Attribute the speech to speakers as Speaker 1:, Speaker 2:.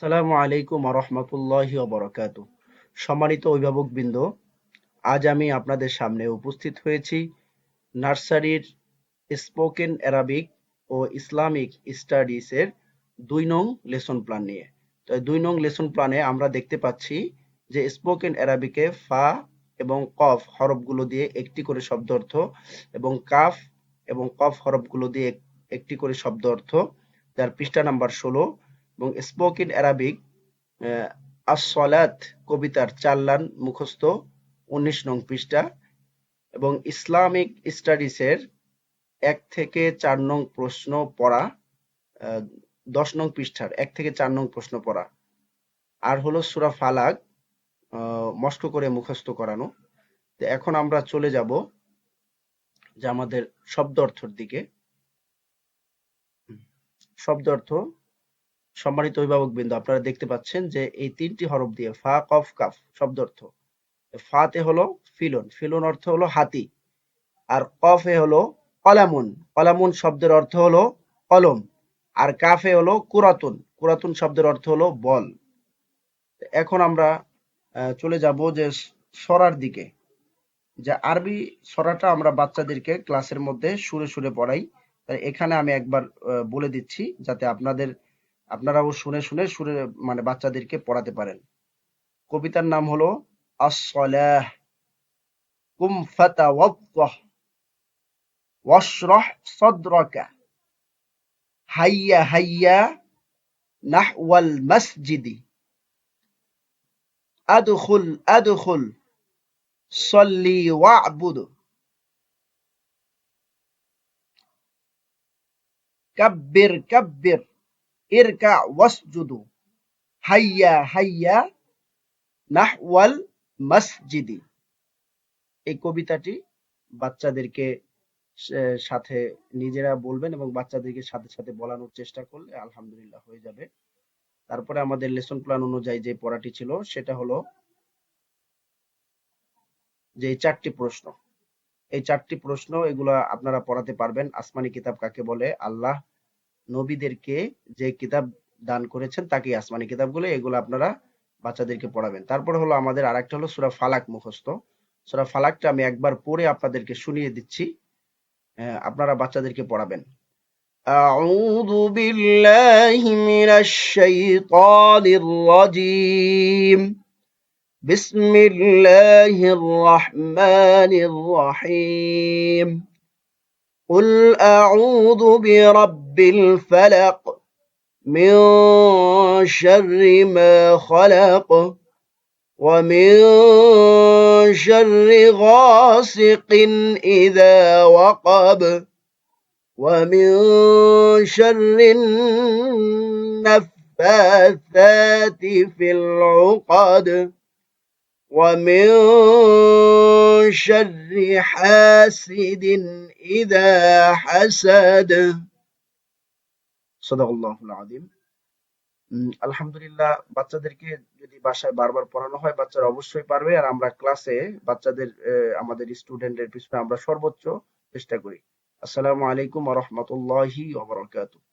Speaker 1: আসসালামু আলাইকুম রহমতুল্লাহি ওবরাকাতু। সম্মানিত অভিভাবকবৃন্দ, আজ আমি আপনাদের সামনে উপস্থিত হয়েছি নার্সারির স্পোকেন অ্যারাবিক ও ইসলামিক স্টাডিজ এর ২ নং লেসন প্ল্যান নিয়ে। তো ২ নং লেসন প্ল্যানে আমরা দেখতে পাচ্ছি যে স্পোকেন অ্যারাবিকে ফা এবং কফ হরফগুলো দিয়ে একটি করে শব্দ অর্থ এবং কাফ এবং কফ হরফগুলো দিয়ে একটি করে শব্দ অর্থ, যার পৃষ্ঠা নাম্বার ১৬, এবং স্পোকেন অ্যারাবিক আস-সলাত কবিতার ৪ লাইন মুখস্থ ১৯ নং পৃষ্ঠা, এবং ইসলামিক স্টাডিজের ১ থেকে ৪ নং প্রশ্ন পড়া, ১০ নং পৃষ্ঠার ১ থেকে ৪ নং প্রশ্ন পড়া, আর হলো সূরা ফালাক মস্ক করে মুখস্থ করানো। তো এখন আমরা চলে যাব যে আমাদের শব্দ অর্থের দিকে। শব্দ অর্থ, সম্মানিত অভিভাবকবৃন্দ, আপনারা দেখতে পাচ্ছেন যে এই ৩টি হরফ দিয়ে ফা, কফ, কাফ শব্দ অর্থ। ফাতে হলো ফিলন, ফিলন অর্থ হলো হাতি, আর কফে হলো কলামুন, কলামুন শব্দের অর্থ হলো কলম, আর কাফে হলো কুরাতুন, কুরাতুন শব্দের অর্থ হলো বল। এখন আমরা চলে যাব যে সরার দিকে। যে আরবি সরাটা আমরা বাচ্চাদেরকে ক্লাসের মধ্যে সুরে সুরে পড়াই, তাই এখানে আমি একবার বলে দিচ্ছি যাতে আপনারাও শুনে শুনে সুরে মানে বাচ্চাদেরকে পড়াতে পারেন। কবিতার নাম হলো আস-সলাহ। কুম ফাতাওয়াদ্দাহ ওয়াশরাহ সাদরাকা হাইয়া হাইয়া নাহওয়াল মাসজিদি আদখুল আদখুল সল্লি ওয়া'বুদ কাব্বির কাব্বির ইরকা ওয়াসজুদু হাইয়া হাইয়া নাহওয়াল মাসজিদি। এই কবিতাটি বাচ্চাদেরকে সাথে নিজেরা বলবেন এবং বাচ্চাদেরকে সাথে সাথে বলানোর চেষ্টা করলে আলহামদুলিল্লাহ হয়ে যাবে। তারপরে আমাদের লেসন প্ল্যান অনুযায়ী যে পড়াটি ছিল সেটা হলো যে এই ৪টি প্রশ্ন, এই ৪টি প্রশ্ন এগুলা আপনারা পড়াতে পারবেন। আসমানি কিতাব কাকে বলে? আল্লাহ নবীদেরকে যে কিতাব দান করেছেন তাকেই আসমানি কিতাবগুলো, এগুলো আপনারা বাচ্চাদেরকে পড়াবেন। তারপরে হলো আমাদের আরেকটা হলো সূরা ফালাক মুখস্থ। সূরা ফালাকটা আমি একবার পড়ে আপনাদেরকে শুনিয়ে দিচ্ছি, আপনারা বাচ্চাদেরকে পড়াবেন। আউযু বিল্লাহি মিনাশ শাইতানির রাজীম। বিসমিল্লাহির রহমানির রহিম। قل أعوذ برب الفلق من شر ما خلق ومن شر غاسق إذا وقب ومن شر النفاثات في العقد ومن شر حاسد إذا حسد সাদাকাল্লাহুল আযীম। আলহামদুলিল্লাহ, বাচ্চাদেরকে যদি বাসায় বারবার পড়ানো হয় বাচ্চারা অবশ্যই পারবে, আর আমরা ক্লাসে বাচ্চাদের আমাদের স্টুডেন্টের পিছনে আমরা সর্বোচ্চ চেষ্টা করি। আসসালামু আলাইকুম ওয়া রাহমাতুল্লাহি ওয়া বারাকাতুহু।